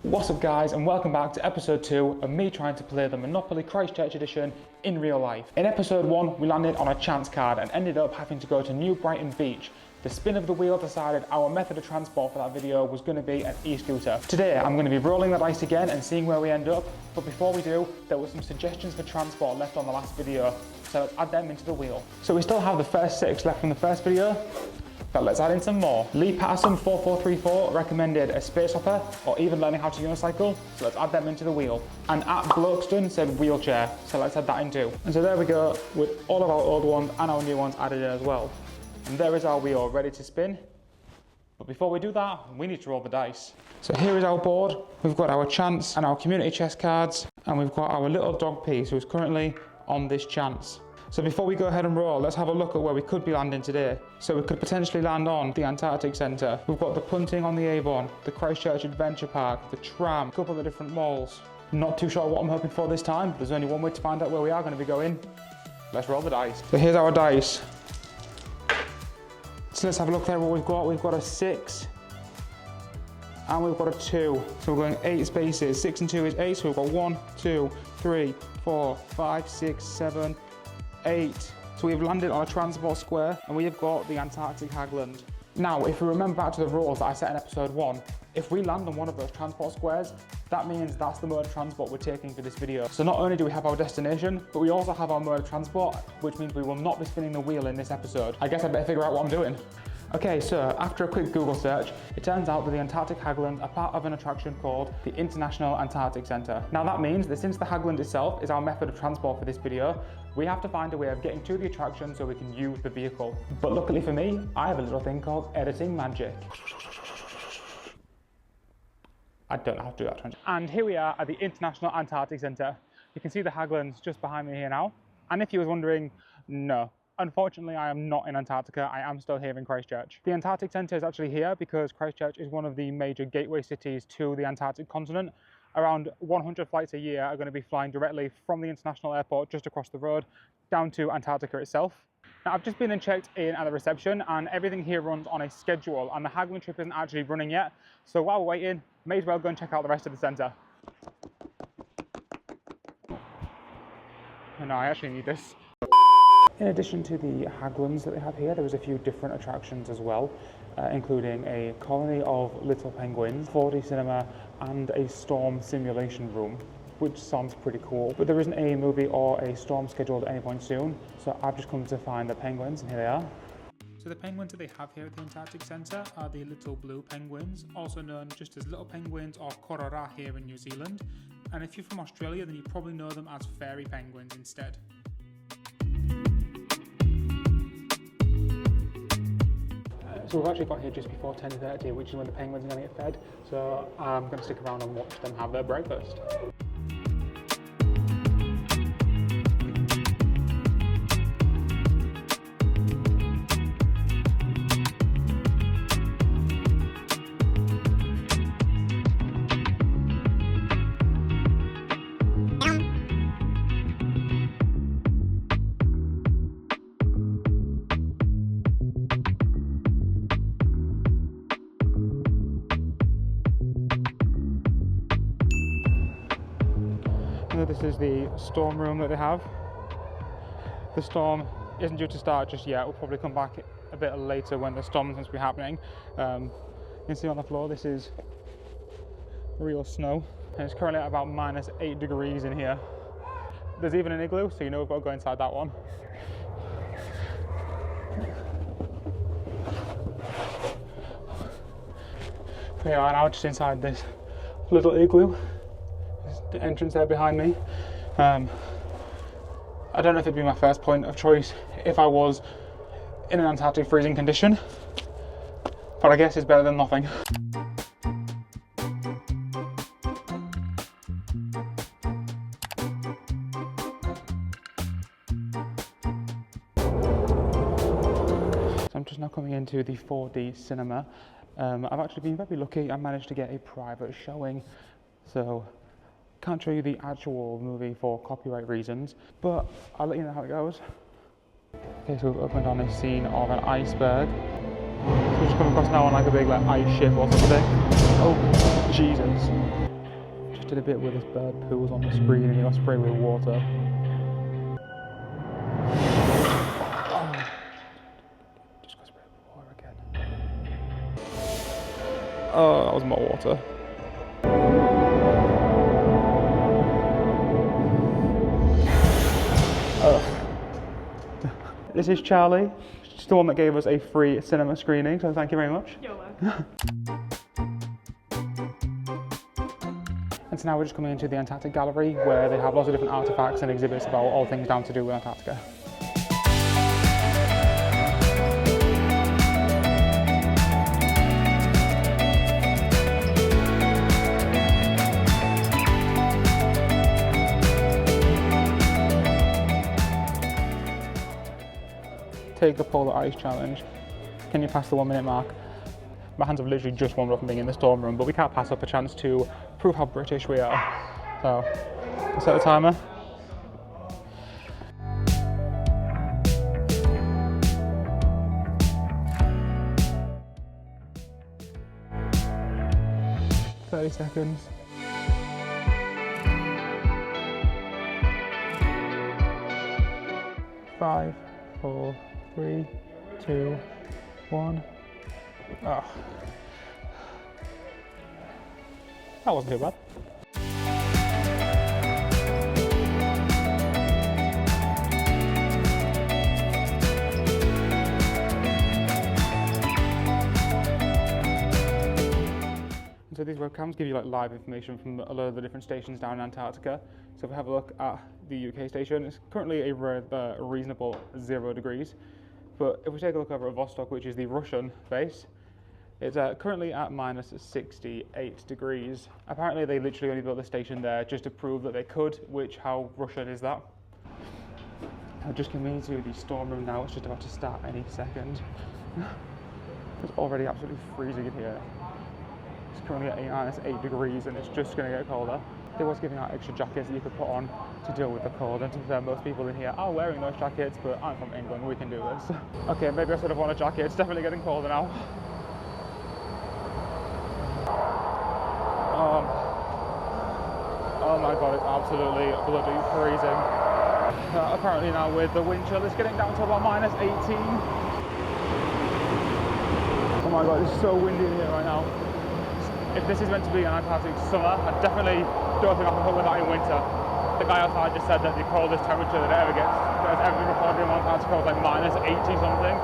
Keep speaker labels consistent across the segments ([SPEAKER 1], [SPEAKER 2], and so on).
[SPEAKER 1] What's up guys, and welcome back to episode 2 of me trying to play the Monopoly Christchurch edition in real life. In episode 1 we landed on a chance card and ended up having to go to New Brighton Beach. The spin of the wheel decided our method of transport for that video was going to be an e-scooter. Today I'm going to be rolling the dice again and seeing where we end up, but before we do, there were some suggestions for transport left on the last video, so let's add them into the wheel. So we still have the first 6 left from the first video, but let's add in some more. Lee Patterson 4434 recommended a space hopper or even learning how to unicycle, so let's add them into the wheel. And at Blokeston said wheelchair, so let's add that in too. And so there we go, with all of our old ones and our new ones added in as well. And there is our wheel ready to spin. But before we do that, we need to roll the dice. So here is our board. We've got our chance and our community chest cards, and we've got our little dog piece who's currently on this chance. So before we go ahead and roll, let's have a look at where we could be landing today. So we could potentially land on the Antarctic Centre. We've got the punting on the Avon, the Christchurch Adventure Park, the tram, a couple of different malls. Not too sure what I'm hoping for this time, but there's only one way to find out where we are going to be going. Let's roll the dice. So here's our dice. So let's have a look there what we've got. We've got a 6 and we've got a 2. So we're going 8 spaces. 6 and 2 is 8, so we've got 1, 2, 3, 4, 5, 6, 7, 8. So we've landed on a transport square and we have got the Antarctic Hägglund. Now, if we remember back to the rules that I set in episode 1, if we land on one of those transport squares, that means that's the mode of transport we're taking for this video. So not only do we have our destination, but we also have our mode of transport, which means we will not be spinning the wheel in this episode. I guess I better figure out what I'm doing. Okay, so after a quick Google search, it turns out that the Antarctic Hägglund are part of an attraction called the International Antarctic Centre. Now that means that since the Hägglund itself is our method of transport for this video, we have to find a way of getting to the attraction so we can use the vehicle. But luckily for me, I have a little thing called editing magic. I don't know how to do that. And here we are at the International Antarctic Centre. You can see the Hägglunds just behind me here now. And if you were wondering, no. Unfortunately, I am not in Antarctica, I am still here in Christchurch. The Antarctic Centre is actually here because Christchurch is one of the major gateway cities to the Antarctic continent. Around 100 flights a year are going to be flying directly from the international airport just across the road down to Antarctica itself. Now, I've just been and checked in at the reception and everything here runs on a schedule and the Hägglund trip isn't actually running yet. So while we're waiting, may as well go and check out the rest of the centre. Oh, no, I actually need this. In addition to the Hägglunds that they have here, there was a few different attractions as well, including a colony of little penguins, 4D cinema, and a storm simulation room, which sounds pretty cool. But there isn't a movie or a storm scheduled at any point soon, so I've just come to find the penguins, and here they are. So the penguins that they have here at the Antarctic Centre are the little blue penguins, also known just as little penguins or korora here in New Zealand. And if you're from Australia, then you probably know them as fairy penguins instead. So we've actually got here just before 10:30, which is when the penguins are going to get fed. So I'm going to stick around and watch them have their breakfast. This is the storm room that they have. The storm isn't due to start just yet. We'll probably come back a bit later when the storm seems to be happening. You can see on the floor this is real snow. And it's currently at about -8 degrees in here. There's even an igloo, so you know we've got to go inside that one. We are now just inside this little igloo. The entrance there behind me. I don't know if it'd be my first point of choice if I was in an Antarctic freezing condition, but I guess it's better than nothing. So I'm just now coming into the 4D cinema. I've actually been very lucky. I managed to get a private showing, so can't show you the actual movie for copyright reasons, but I'll let you know how it goes. Okay, so we've opened on a scene of an iceberg. So we're just coming across now on like a big ice ship or something. Oh, Jesus. did a bit where this bird poos on the screen and he got sprayed with water. Oh. Just got sprayed with water again. Oh, that was more water. This is Charlie. She's the one that gave us a free cinema screening, so thank you very much.
[SPEAKER 2] You're welcome.
[SPEAKER 1] And so now we're just coming into the Antarctic Gallery, where they have lots of different artifacts and exhibits about all things down to do with Antarctica. Take the polar ice challenge. Can you pass the 1 minute mark? My hands have literally just warmed up from being in the storm room, but we can't pass up a chance to prove how British we are. So, let's set the timer. "30 seconds. Five, 4, 3, 2, 1. Oh. That wasn't too bad. So these webcams give you like live information from a lot of the different stations down in Antarctica. So if we have a look at the UK station, it's currently a reasonable 0 degrees. But if we take a look over at Vostok, which is the Russian base, it's currently at minus 68 degrees. Apparently they literally only built the station there just to prove that they could, which how Russian is that? I've just come into the storm room now, it's just about to start any second. It's already absolutely freezing in here. It's currently at minus 8 degrees and it's just going to get colder. They was giving out extra jackets that you could put on to deal with the cold, and to be fair, most people in here are wearing those jackets, but I'm from England, we can do this. Okay, maybe I should have worn a jacket, it's definitely getting colder now. Oh my god, it's absolutely bloody freezing. Apparently now with the wind chill, it's getting down to about minus 18. Oh my god, it's so windy in here right now. If this is meant to be an Antarctic summer, I definitely don't think I can put with that in winter. The guy outside just said that the coldest temperature that it that's ever been recorded in Antarctica was like minus 80 something.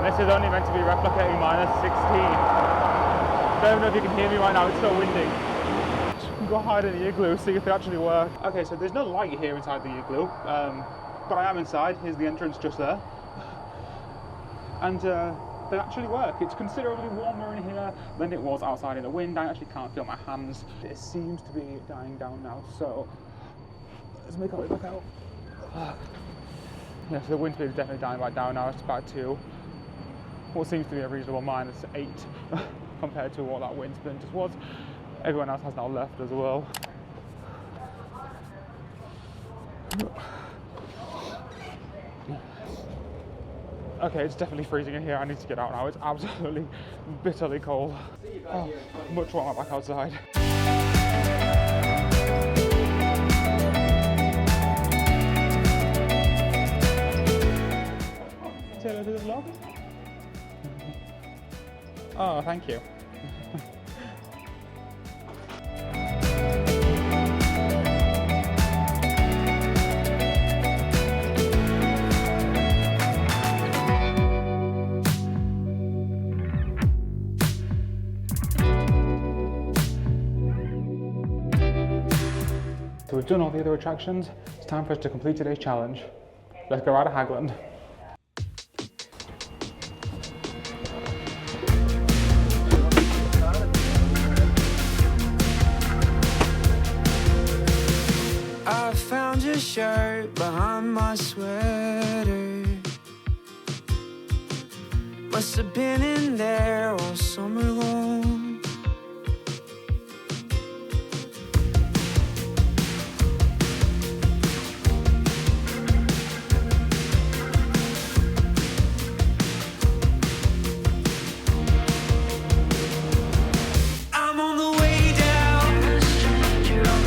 [SPEAKER 1] And this is only meant to be replicating minus 16. I don't know if you can hear me right now, it's so windy. Go hide in the igloo, see if they actually work. Okay, so there's no light here inside the igloo, but I am inside. Here's the entrance just there. And they actually work. It's considerably warmer in here than it was outside in the wind. I actually can't feel my hands. It seems to be dying down now, so let's make our way back out. Yeah, so the wind speed is definitely dying right down now. It's about 2. What seems to be a reasonable minus 8 compared to what that wind speed just was. Everyone else has now left as well. Okay, it's definitely freezing in here. I need to get out now. It's absolutely bitterly cold. Oh, much warmer back outside. Say hello to the vlog. Oh, thank you. So we've done all the other attractions. It's time for us to complete today's challenge. Let's go ride a Hägglund.
[SPEAKER 3] I found your shirt behind my sweater. Must have been in there all summer long. I'm on the way down the street, you're on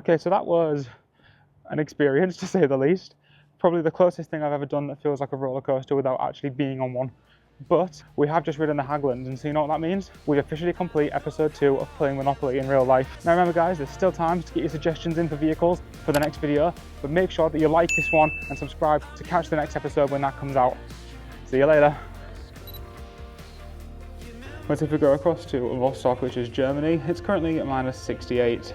[SPEAKER 1] Okay, so that was an experience to say the least. Probably the closest thing I've ever done that feels like a roller coaster without actually being on one. But we have just ridden the Hägglunds, and so you know what that means? We officially complete episode 2 of playing Monopoly in real life. Now remember guys, there's still time to get your suggestions in for vehicles for the next video, but make sure that you like this one and subscribe to catch the next episode when that comes out. See you later. But if we go across to Rostock, which is Germany, it's currently at -68.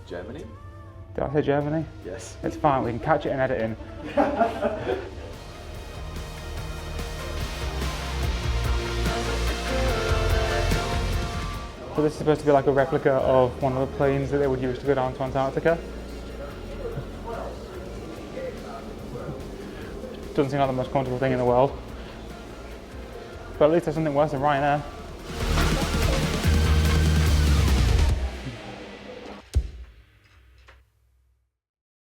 [SPEAKER 2] Germany?
[SPEAKER 1] Did I say Germany?
[SPEAKER 2] Yes.
[SPEAKER 1] It's fine, we can catch it in editing. So this is supposed to be like a replica of one of the planes that they would use to go down to Antarctica. Doesn't seem like the most comfortable thing in the world. But at least there's something worse than Ryanair.